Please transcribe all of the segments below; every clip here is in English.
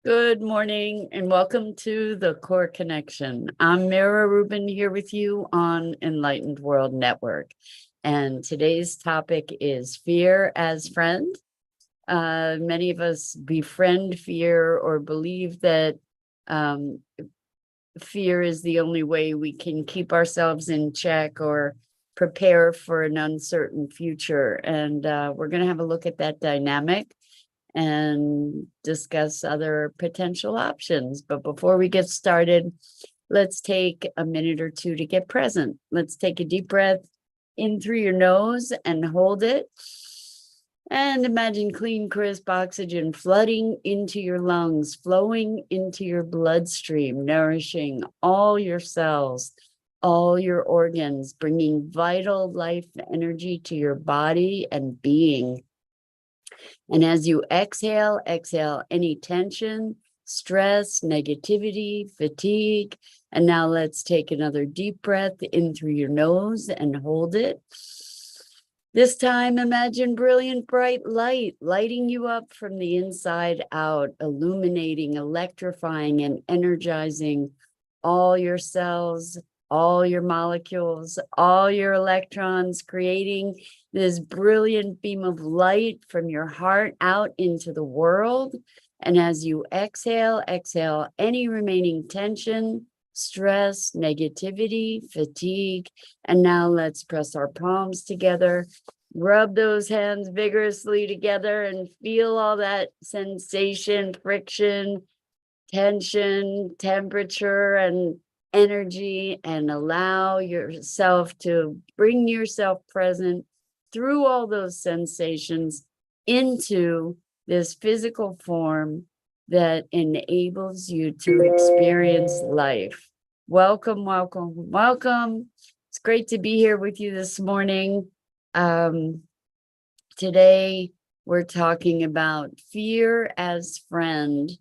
Good morning and welcome to the Core Connection. I'm Mira Rubin here with you on Enlightened World Network. And today's topic is fear as friend. Many of us befriend fear or believe that fear is the only way we can keep ourselves in check or prepare for an uncertain future. And we're going to have a look at that dynamic and discuss other potential options. But before we get started, let's take a minute or two to get present. Let's take a deep breath in through your nose and hold it. And imagine clean, crisp oxygen flooding into your lungs, flowing into your bloodstream, nourishing all your cells, all your organs, bringing vital life energy to your body and being. And as you exhale any tension, stress, negativity, fatigue. And now let's take another deep breath in through your nose and hold it. This time, imagine brilliant, bright light lighting you up from the inside out, illuminating, electrifying, and energizing all your cells, all your molecules, all your electrons, creating this brilliant beam of light from your heart out into the world. And as you exhale any remaining tension, stress, negativity, fatigue. And now let's press our palms together, rub those hands vigorously together and feel all that sensation, friction, tension, temperature, and energy, and allow yourself to bring yourself present through all those sensations into this physical form that enables you to experience life. Welcome, welcome, welcome. It's great to be here with you this morning. Today, we're talking about fear as friend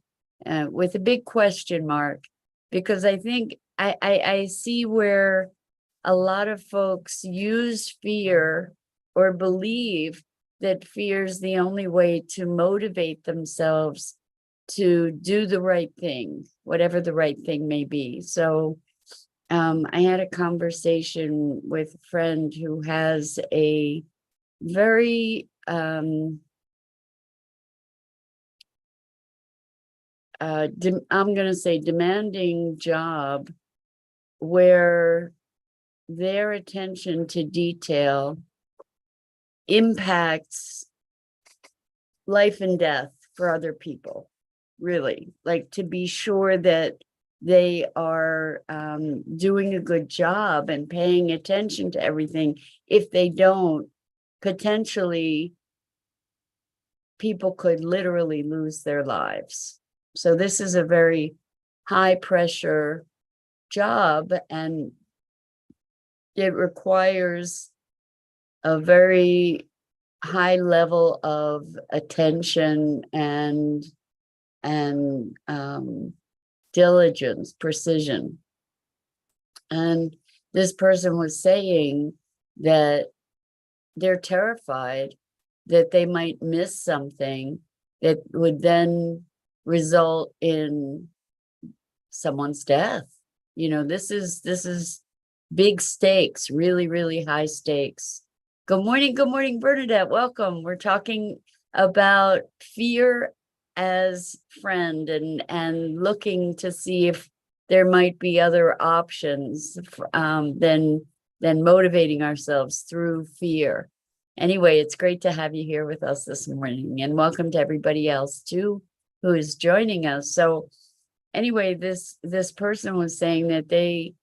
with a big question mark, because I think I see where a lot of folks use fear or believe that fear is the only way to motivate themselves to do the right thing, whatever the right thing may be. So I had a conversation with a friend who has a very I'm going to say demanding job where their attention to detail impacts life and death for other people, really, like to be sure that they are doing a good job and paying attention to everything. If they don't, potentially people could literally lose their lives. So this is a very high pressure job, and it requires a very high level of attention and diligence, precision. And this person was saying that they're terrified that they might miss something that would then result in someone's death. You know, this is big stakes, really, really high stakes. Good morning, Bernadette. Welcome. We're talking about fear as friend and looking to see if there might be other options than motivating ourselves through fear. Anyway, it's great to have you here with us this morning, and welcome to everybody else too who is joining us. So anyway, this person was saying that they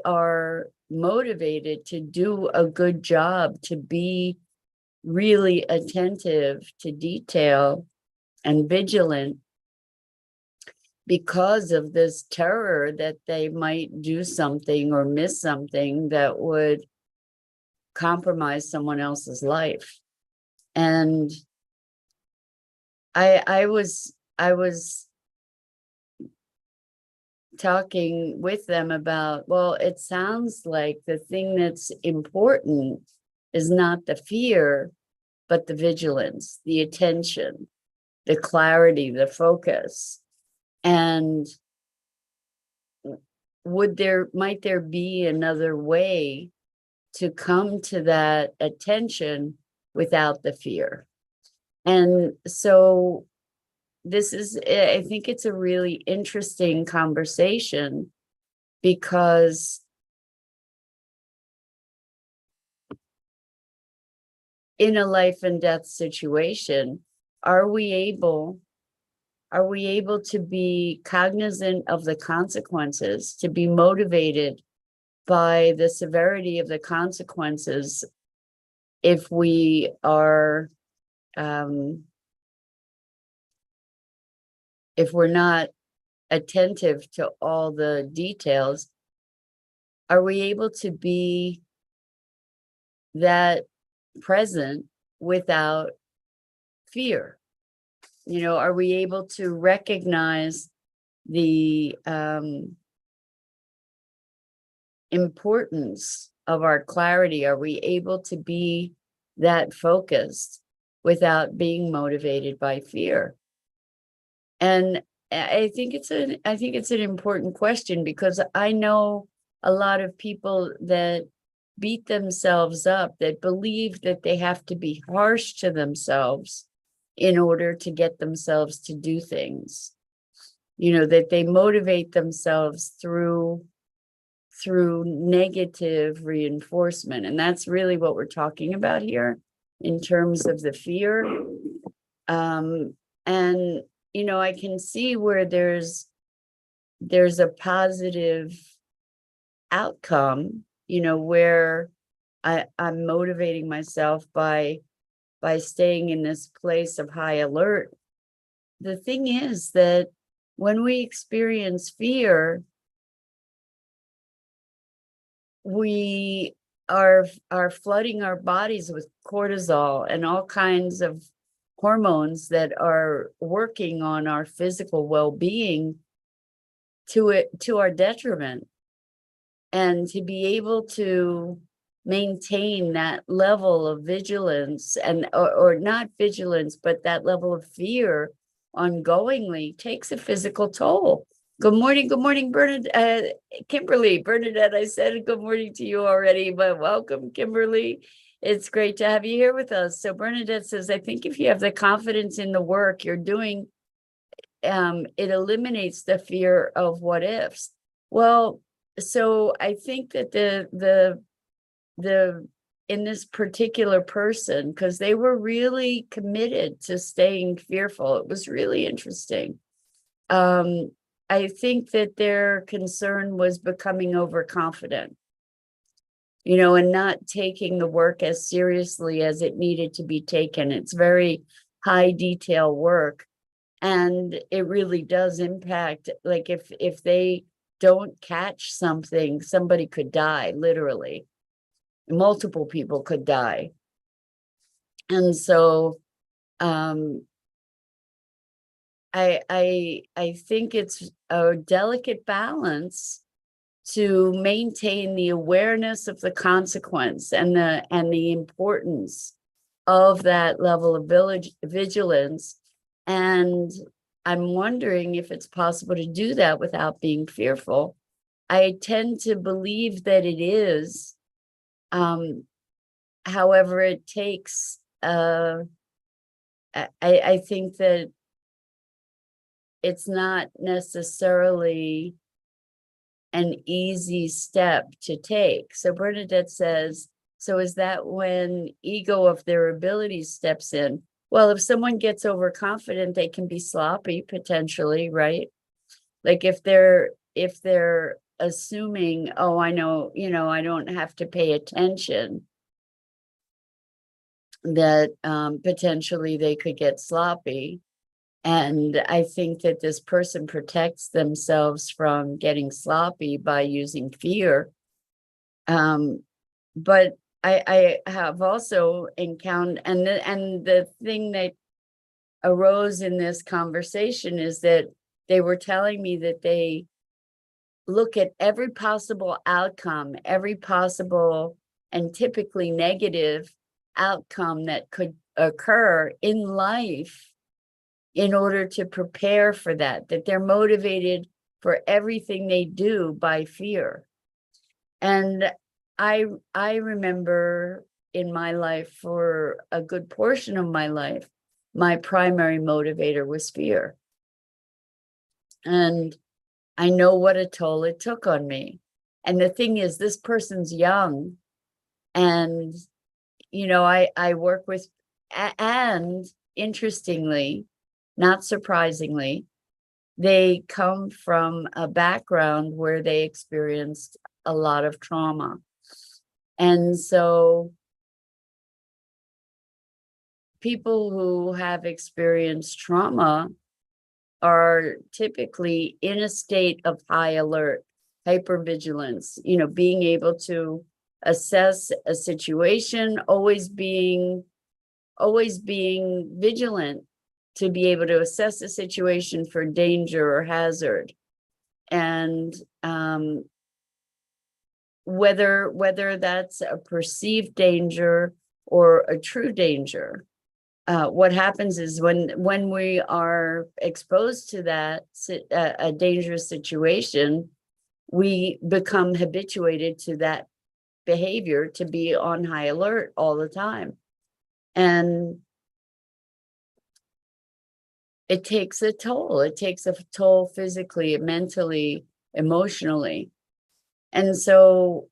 are motivated to do a good job, to be really attentive to detail and vigilant, because of this terror that they might do something or miss something that would compromise someone else's life. And I was talking with them about, well, it sounds like the thing that's important is not the fear, but the vigilance, the attention, the clarity, the focus. And might there be another way to come to that attention without the fear? And so I think it's a really interesting conversation, because in a life and death situation, are we able to be cognizant of the consequences, to be motivated by the severity of the consequences if we are if we're not attentive to all the details? Are we able to be that present without fear? Are we able to recognize the importance of our clarity? Are we able to be that focused without being motivated by fear? And I think it's an important question, because I know a lot of people that beat themselves up, that believe that they have to be harsh to themselves in order to get themselves to do things. That they motivate themselves through negative reinforcement. And that's really what we're talking about here in terms of the fear. And I can see where there's a positive outcome, where I'm motivating myself by staying in this place of high alert. The thing is that when we experience fear, we are flooding our bodies with cortisol and all kinds of hormones that are working on our physical well-being to our detriment. And to be able to maintain that level of vigilance, and or not vigilance, but that level of fear ongoingly, takes a physical toll. Good morning, Bernadette. Kimberly. Bernadette, I said good morning to you already, but welcome, Kimberly. It's great to have you here with us. So Bernadette says, I think if you have the confidence in the work you're doing, it eliminates the fear of what ifs. Well, so I think that the in this particular person, because they were really committed to staying fearful, it was really interesting. I think that their concern was becoming overconfident, and not taking the work as seriously as it needed to be taken. It's very high detail work, and it really does impact. Like if they don't catch something, somebody could die, literally. Multiple people could die. And so I think it's a delicate balance to maintain the awareness of the consequence and the importance of that level of vigilance. And I'm wondering if it's possible to do that without being fearful. I tend to believe that it is. However, it takes, I think that it's not necessarily an easy step to take. So Bernadette says, so is that when ego of their abilities steps in? Well, if someone gets overconfident, they can be sloppy potentially, right? Like if they're assuming, oh, I know, I don't have to pay attention, that potentially they could get sloppy. And I think that this person protects themselves from getting sloppy by using fear. But I have also encountered, and the thing that arose in this conversation is that they were telling me that they look at every possible outcome, every possible and typically negative outcome that could occur in life, in order to prepare for that, that they're motivated for everything they do by fear. And I remember in my life, for a good portion of my life, my primary motivator was fear. And I know what a toll it took on me. And the thing is, this person's young, and I work with, and interestingly, not surprisingly, they come from a background where they experienced a lot of trauma. And so people who have experienced trauma are typically in a state of high alert, hypervigilance, being able to assess a situation, always being vigilant to be able to assess a situation for danger or hazard. And whether that's a perceived danger or a true danger, what happens is when we are exposed to that a dangerous situation, we become habituated to that behavior, to be on high alert all the time. And it takes a toll. It takes a toll physically, mentally, emotionally. And so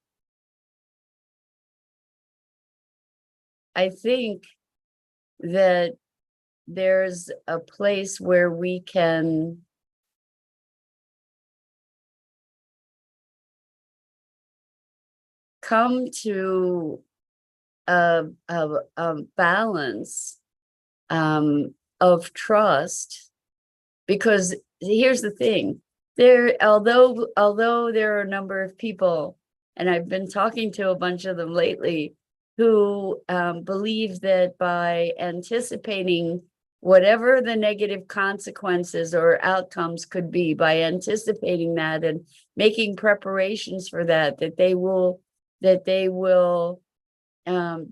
I think that there's a place where we can come to a balance of trust, because here's the thing, although there are a number of people, and I've been talking to a bunch of them lately, who believe that by anticipating whatever the negative consequences or outcomes could be, by anticipating that and making preparations for that, that they will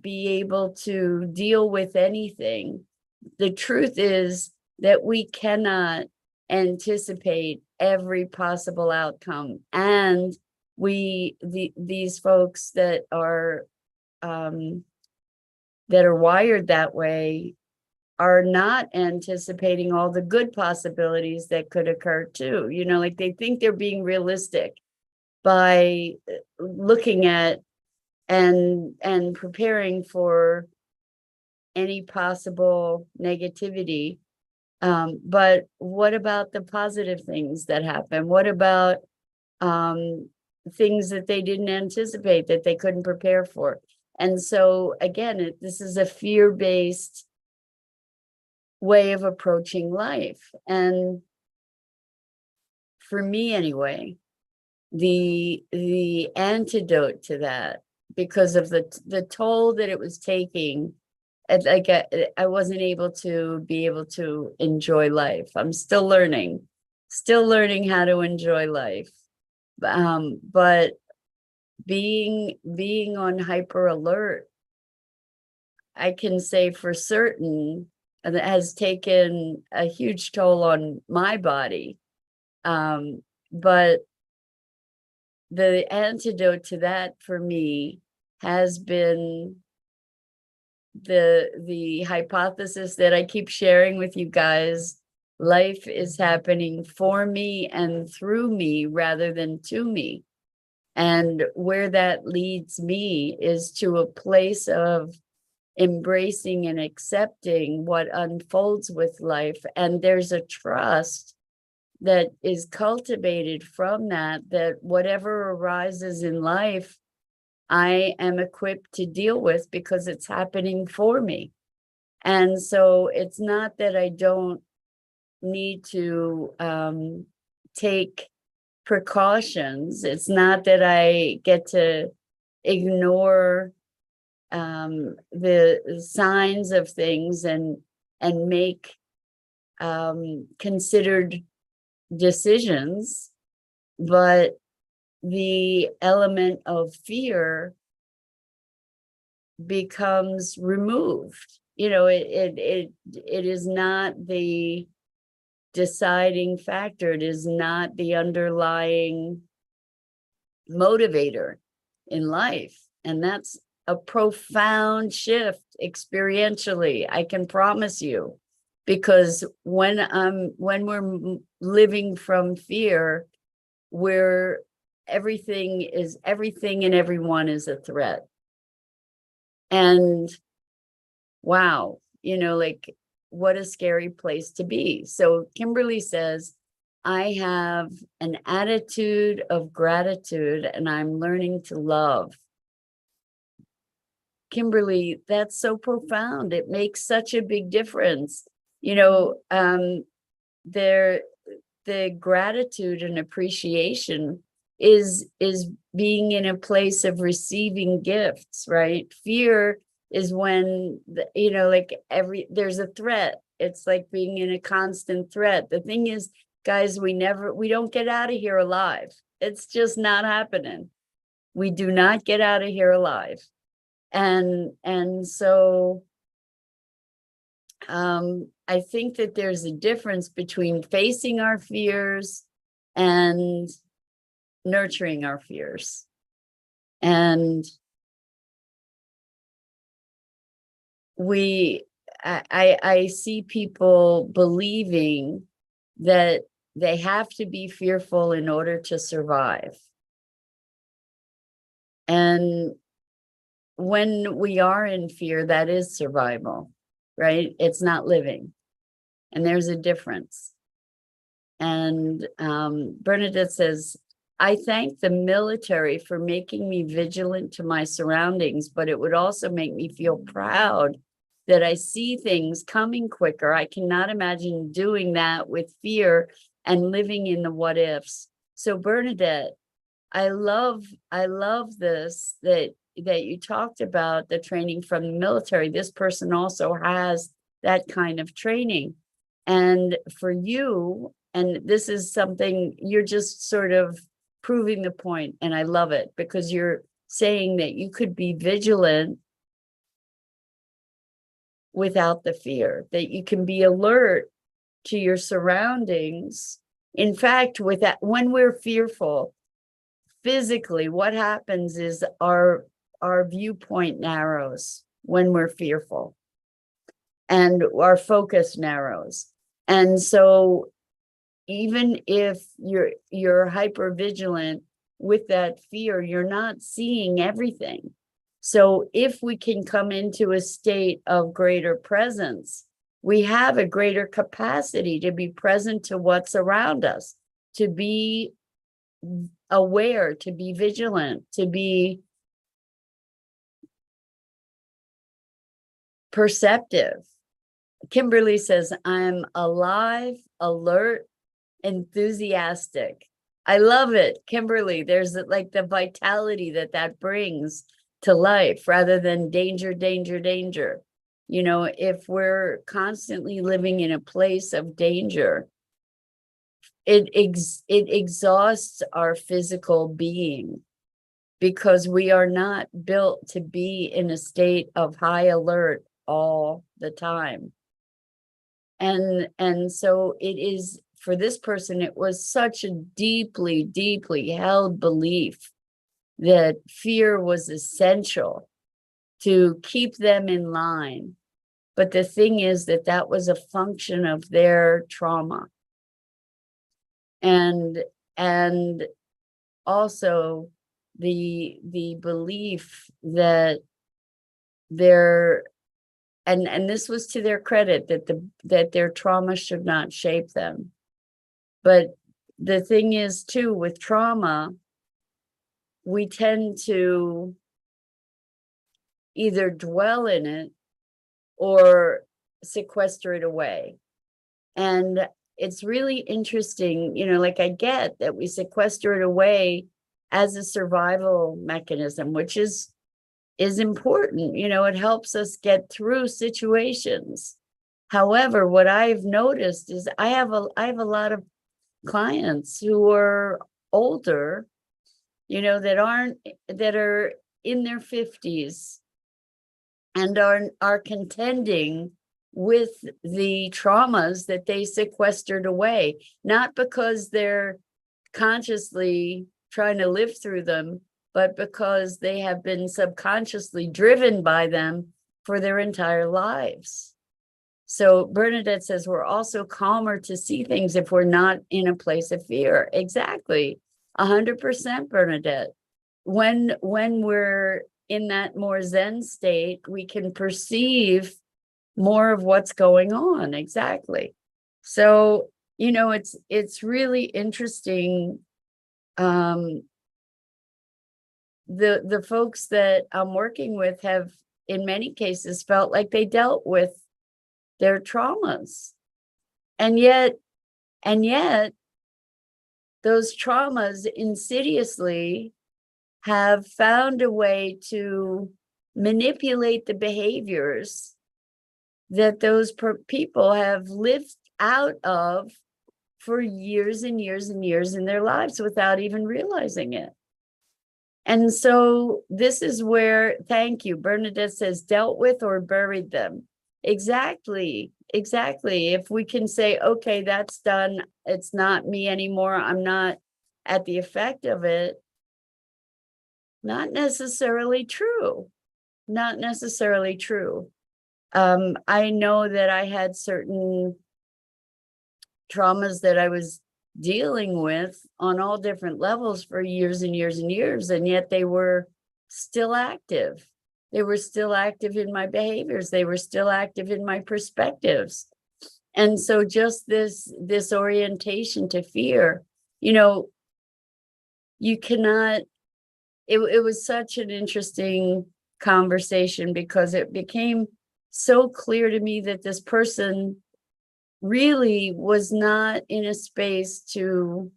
be able to deal with anything. The truth is that we cannot anticipate every possible outcome, and these folks that are wired that way are not anticipating all the good possibilities that could occur too. Like, they think they're being realistic by looking at and preparing for any possible negativity. But what about the positive things that happen? What about things that they didn't anticipate, that they couldn't prepare for? And so again, this is a fear-based way of approaching life. And for me anyway, the antidote to that, because of the toll that it was taking, I wasn't able to enjoy life. I'm still learning how to enjoy life. But being on hyper alert, I can say for certain, and it has taken a huge toll on my body. But the antidote to that for me has been the hypothesis that I keep sharing with you guys. Life is happening for me and through me rather than to me. And where that leads me is to a place of embracing and accepting what unfolds with life. And there's a trust that is cultivated from that whatever arises in life, I am equipped to deal with, because it's happening for me. And so it's not that I don't need to take precautions. It's not that I get to ignore the signs of things and make considered decisions, but the element of fear becomes removed. It is not the deciding factor. It is not the underlying motivator in life. And that's a profound shift experientially, I can promise you. Because when we're living from fear, where everything and everyone is a threat. And wow, like, what a scary place to be. So Kimberly says, I have an attitude of gratitude and I'm learning to love. Kimberly, that's so profound. It makes such a big difference. The gratitude and appreciation is being in a place of receiving gifts, right? Fear is when like there's a threat. It's like being in a constant threat. The thing is, guys, we don't get out of here alive. It's just not happening. We do not get out of here alive. And so I think that there's a difference between facing our fears and nurturing our fears. And I see people believing that they have to be fearful in order to survive. And when we are in fear, that is survival, right? It's not living. And there's a difference. And Bernadette says, I thank the military for making me vigilant to my surroundings, but it would also make me feel proud that I see things coming quicker. I cannot imagine doing that with fear and living in the what ifs. So Bernadette, I love this, that you talked about the training from the military. This person also has that kind of training. And for you, and this is something you're just sort of proving the point, and I love it, because you're saying that you could be vigilant without the fear, that you can be alert to your surroundings. In fact, when we're fearful, physically, what happens is our viewpoint narrows when we're fearful, and our focus narrows. And so even if you're hyper vigilant with that fear, you're not seeing everything. So if we can come into a state of greater presence, we have a greater capacity to be present to what's around us, to be aware, to be vigilant, to be perceptive. Kimberly says, I'm alive, alert, enthusiastic. I love it, Kimberly. There's like the vitality that brings to life, rather than danger, danger, danger. If we're constantly living in a place of danger, it exhausts our physical being, because we are not built to be in a state of high alert all the time. And so it is, for this person, it was such a deeply, deeply held belief that fear was essential to keep them in line. But the thing is that was a function of their trauma. And also the belief that and this was to their credit, that their trauma should not shape them. But the thing is, too, with trauma, we tend to either dwell in it or sequester it away. And it's really interesting, like, I get that we sequester it away as a survival mechanism, which is important. It helps us get through situations. However, what I've noticed is I have a lot of clients who are older, that are in their 50s and are contending with the traumas that they sequestered away, not because they're consciously trying to live through them, but because they have been subconsciously driven by them for their entire lives. So Bernadette says we're also calmer to see things if we're not in a place of fear. Exactly. 100%, Bernadette. When we're in that more Zen state, we can perceive more of what's going on. Exactly. So, it's really interesting. The folks that I'm working with have, in many cases, felt like they dealt with their traumas. And yet, those traumas insidiously have found a way to manipulate the behaviors that those people have lived out of for years and years and years in their lives without even realizing it. And so this is where, thank you, Bernadette says, dealt with or buried them. Exactly. If we can say, okay, that's done, it's not me anymore, I'm not at the effect of it, not necessarily true. I know that I had certain traumas that I was dealing with on all different levels for years and years and years, and yet they were still active. They were still active in my behaviors. They were still active in my perspectives. And so just this orientation to fear, you cannot, it was such an interesting conversation because it became so clear to me that this person really was not in a space to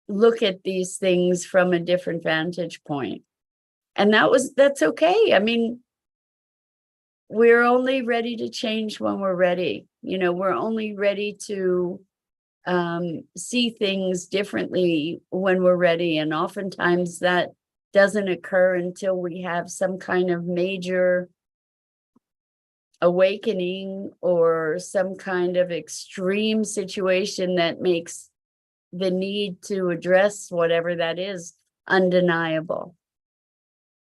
look at these things from a different vantage point. And that's okay. I mean, we're only ready to change when we're ready. We're only ready to see things differently when we're ready. And oftentimes that doesn't occur until we have some kind of major awakening or some kind of extreme situation that makes the need to address whatever that is undeniable,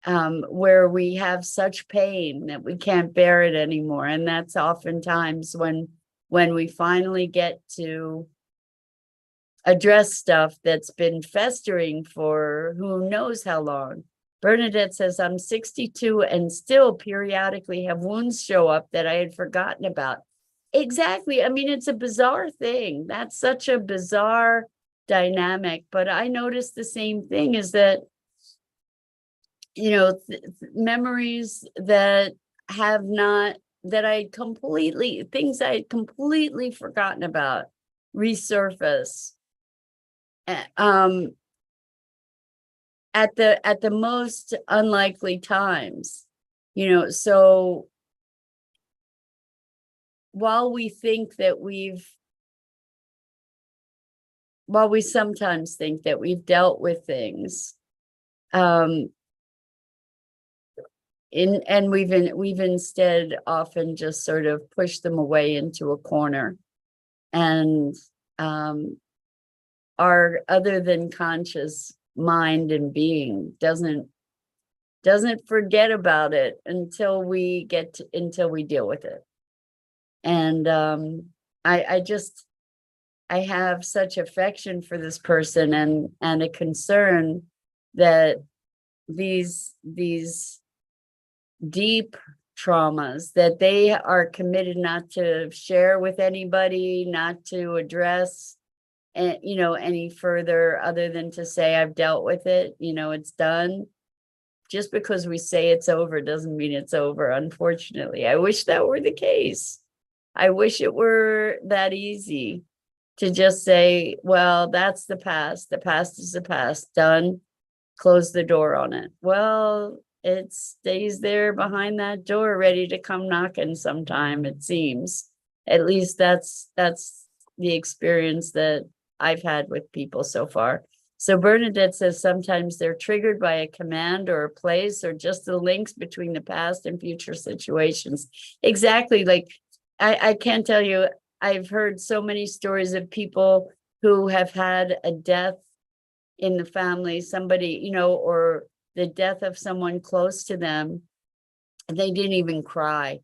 where we have such pain that we can't bear it anymore. And that's oftentimes when we finally get to address stuff that's been festering for who knows how long. Bernadette says, I'm 62 and still periodically have wounds show up that I had forgotten about. Exactly. I mean, it's a bizarre thing. That's such a bizarre dynamic. But I noticed the same thing, is that, memories that have not, things I had completely forgotten about resurface. At the most unlikely times, so while we sometimes think that we've dealt with things, and we've instead often just sort of pushed them away into a corner, and our other than conscious mind and being doesn't forget about it until we deal with it. And I have such affection for this person and a concern that these deep traumas that they are committed not to share with anybody, not to address, and any further, other than to say, I've dealt with it, it's done. Just because we say it's over doesn't mean it's over, unfortunately. I wish that were the case. I wish it were that easy to just say, well, that's the past. The past is the past. Done. Close the door on it. Well, it stays there behind that door, ready to come knocking sometime, it seems. At least that's the experience that I've had with people so far. So Bernadette says sometimes they're triggered by a command or a place or just the links between the past and future situations. Exactly. Like I can't tell you, I've heard so many stories of people who have had a death in the family, somebody, you know, or the death of someone close to them, and they didn't even cry.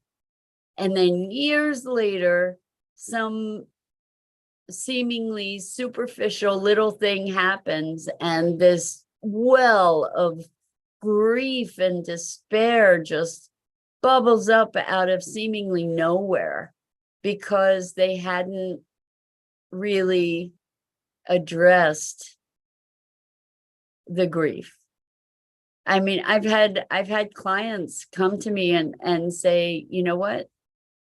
And then years later, some seemingly superficial little thing happens, and this well of grief and despair just bubbles up out of seemingly nowhere because they hadn't really addressed the grief. I mean, I've had clients come to me and say, you know what?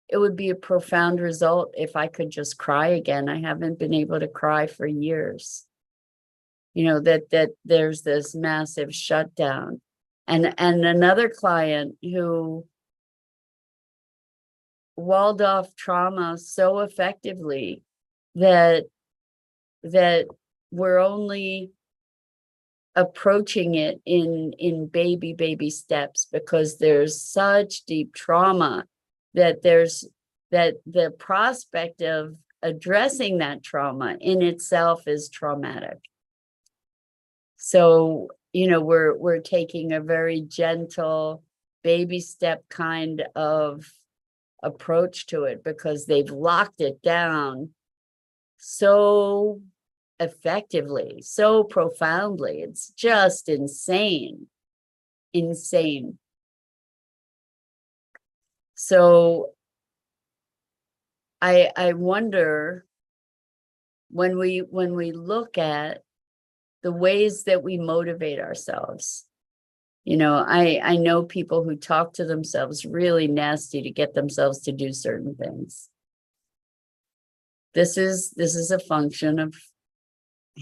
It would be a profound result if I could just cry again. I haven't been able to cry for years. You know, that there's this massive shutdown. And another client who walled off trauma so effectively that we're only approaching it in baby steps because there's such deep trauma that the prospect of addressing that trauma in itself is traumatic. So, you know, we're taking a very gentle baby step kind of approach to it because they've locked it down so effectively, so profoundly. It's just insane. So I wonder when we look at the ways that we motivate ourselves. You know, I know people who talk to themselves really nasty to get themselves to do certain things. This is a function of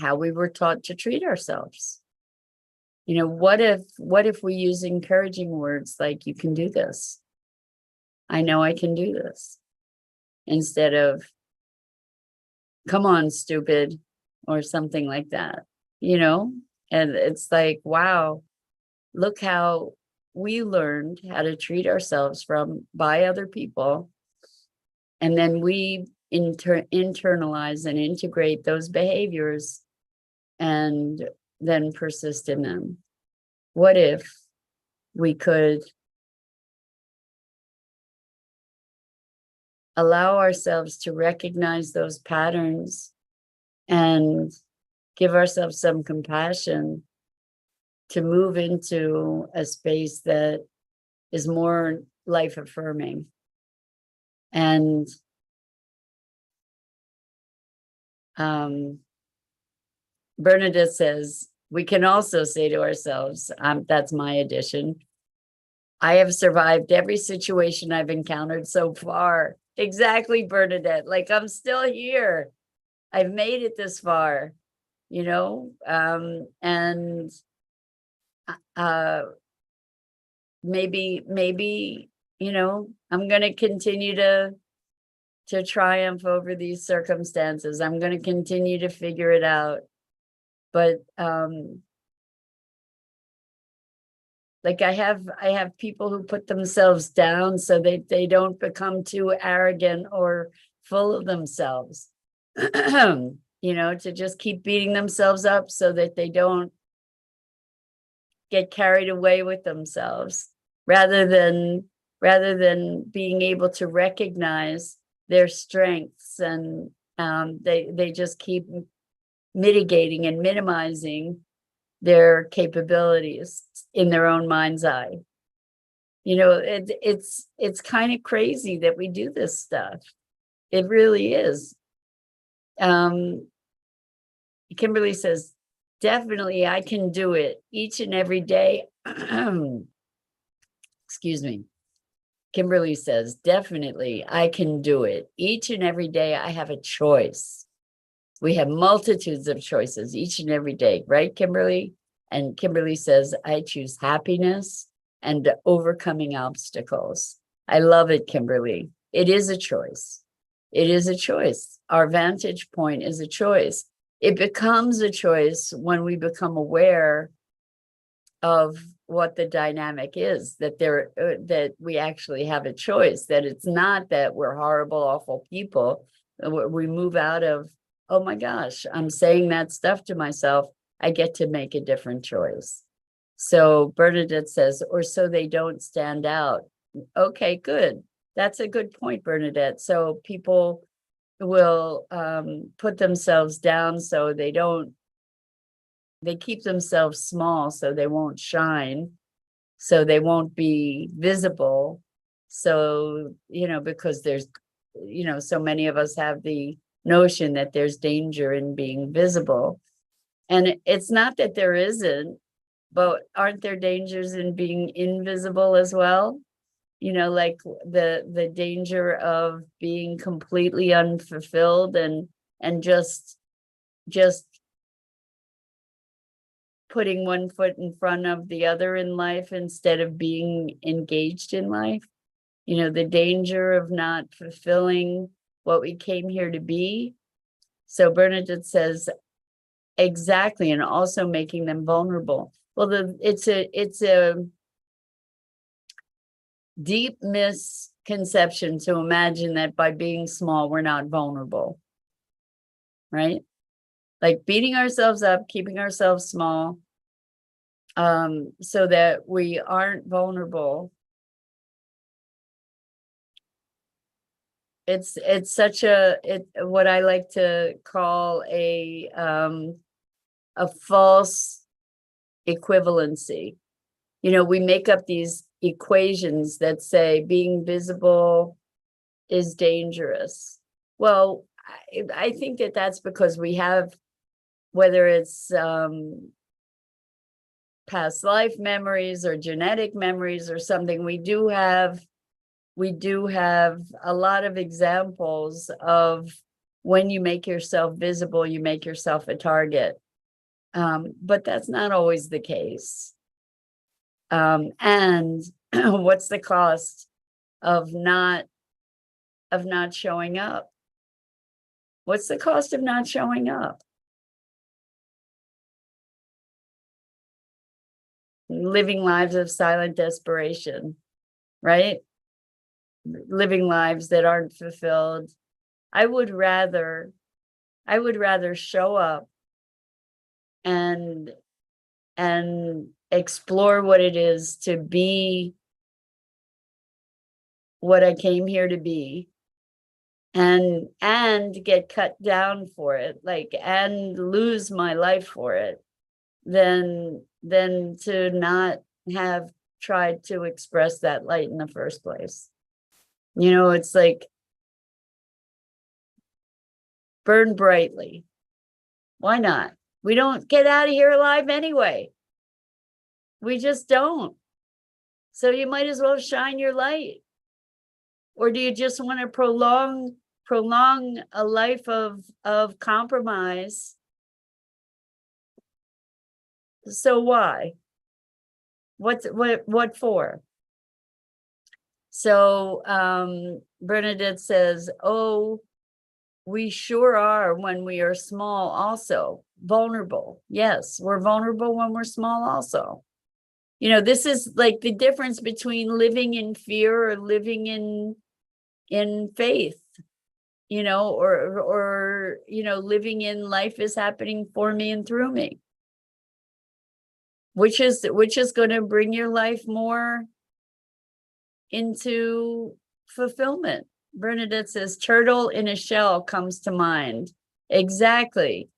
how we were taught to treat ourselves. You know, what if we use encouraging words like, you can do this? I know I can do this. Instead of, come on, stupid, or something like that, you know? And it's like, wow, look how we learned how to treat ourselves by other people. And then we internalize and integrate those behaviors and then persist in them. What if we could allow ourselves to recognize those patterns and give ourselves some compassion to move into a space that is more life affirming? And Bernadette says, we can also say to ourselves, that's my addition, I have survived every situation I've encountered so far. Exactly, Bernadette. Like, I'm still here. I've made it this far, you know? And maybe, you know, I'm going to continue to triumph over these circumstances. I'm going to continue to figure it out. But like I have people who put themselves down so they don't become too arrogant or full of themselves. You know, to just keep beating themselves up so that they don't get carried away with themselves, rather than being able to recognize their strengths, and they just keep mitigating and minimizing their capabilities in their own mind's eye. You know, it's kind of crazy that we do this stuff. It really is. Kimberly says, definitely I can do it each and every day. Excuse me. Kimberly says, definitely I can do it each and every day. I have a choice. We have multitudes of choices each and every day, right, Kimberly? And Kimberly says, I choose happiness and overcoming obstacles. I love it, Kimberly. It is a choice. It is a choice. Our vantage point is a choice. it becomes a choice when we become aware of what the dynamic is, that that we actually have a choice, that it's not that we're horrible, awful people. We move out of, oh my gosh, I'm saying that stuff to myself. I get to make a different choice. So Bernadette says, or so they don't stand out. Okay, good. That's a good point, Bernadette. So people will put themselves down so they keep themselves small so they won't shine, so they won't be visible. So, because there's, so many of us have the notion that there's danger in being visible. And it's not that there isn't, but aren't there dangers in being invisible as well? Like the danger of being completely unfulfilled and just putting one foot in front of the other in life instead of being engaged in life. The danger of not fulfilling what we came here to be. So Bernadette says, exactly, and also making them vulnerable. Well, it's a deep misconception to imagine that by being small, we're not vulnerable, right? Like beating ourselves up, keeping ourselves small, so that we aren't vulnerable. It's such what I like to call a false equivalency. We make up these equations that say being visible is dangerous. Well, I think that that's because we have, whether it's past life memories or genetic memories or something, we do have a lot of examples of when you make yourself visible, you make yourself a target. But that's not always the case. And what's the cost of not showing up? What's the cost of not showing up? Living lives of silent desperation, right? Living lives that aren't fulfilled. I would rather show up and explore what it is to be what I came here to be, and get cut down for it, like, and lose my life for it, than to not have tried to express that light in the first place. It's like burn brightly. Why not? We don't get out of here alive anyway. We just don't. So you might as well shine your light. Or do you just want to prolong a life of compromise? So why? What for? So Bernadette says, oh, we sure are when we are small, also vulnerable. Yes, we're vulnerable when we're small also. This is like the difference between living in fear or living in faith, or living in life is happening for me and through me. Which is going to bring your life more into fulfillment. Bernadette says, turtle in a shell comes to mind. Exactly.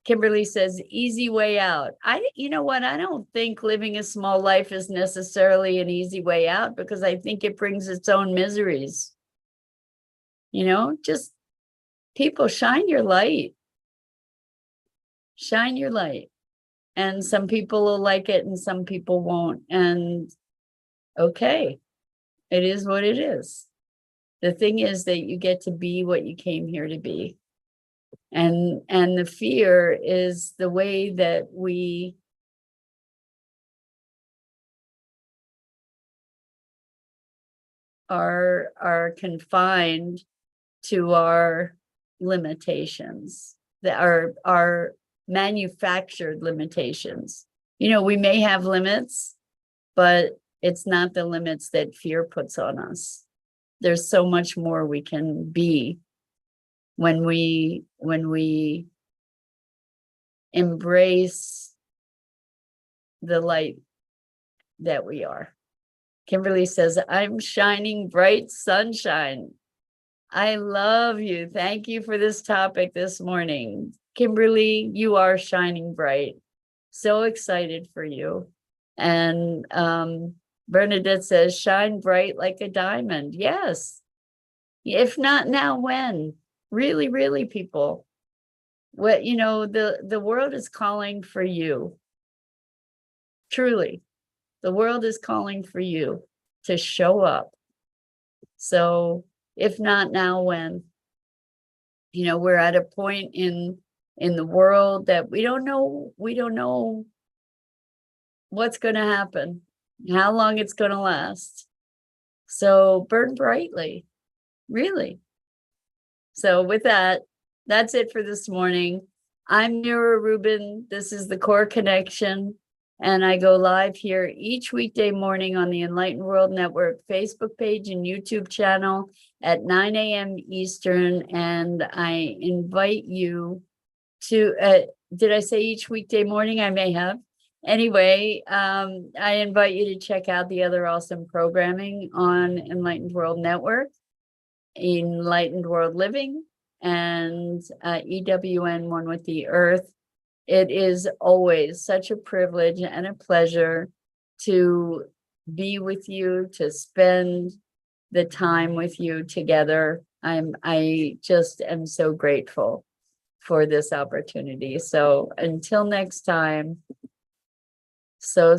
Kimberly says, easy way out. You know what? I don't think living a small life is necessarily an easy way out, because I think it brings its own miseries. Just people, shine your light. Shine your light. And some people will like it and some people won't. And okay, it is what it is. The thing is that you get to be what you came here to be. And the fear is the way that we are confined to our limitations. that are manufactured limitations. We may have limits, but it's not the limits that fear puts on us. There's so much more we can be when we embrace the light that we are. Kimberly says, I'm shining bright sunshine. I love you. Thank you for this topic this morning. Kimberly, you are shining bright. So excited for you. And Bernadette says, shine bright like a diamond. Yes. If not now, when? Really, really, people. What, the world is calling for you. Truly, the world is calling for you to show up. So if not now, when? We're at a point in the world that we don't know what's going to happen, how long it's going to last. So burn brightly, really. So with that, that's it for this morning. I'm Mira Rubin. This is the Core Connection. And I go live here each weekday morning on the Enlightened World Network Facebook page and YouTube channel at 9 a.m. Eastern. And I invite you to, did I say each weekday morning? I may have. Anyway, I invite you to check out the other awesome programming on Enlightened World Network, Enlightened World Living, and EWN One with the Earth. It is always such a privilege and a pleasure to be with you, to spend the time with you together. I just am so grateful for this opportunity. So until next time, so